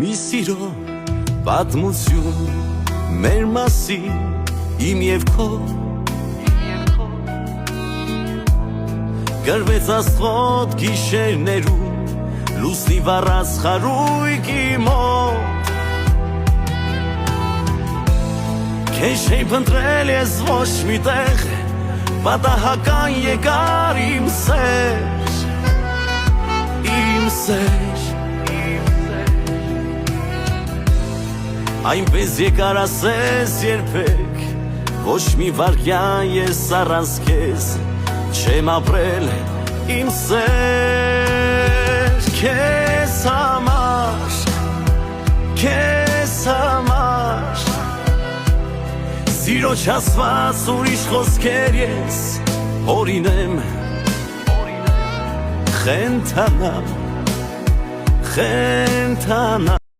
Մի սիրո պատմություն մեր մասին իմ և քո գրվեց աստղոտ գիշերներում լուսնի վառած խարույկի մոտ քեզ չէի փնտրել ես ոչ մի տեղ պատահական եկար իմ սեր այնպես եկար ասես երբեք ոչ մի վարկյան ես առանց քեզ չեմ ապրել իմ սեր քեզ համար սիրո չասված ուրիշ խոսքեր ես օրինեմ խենթանամ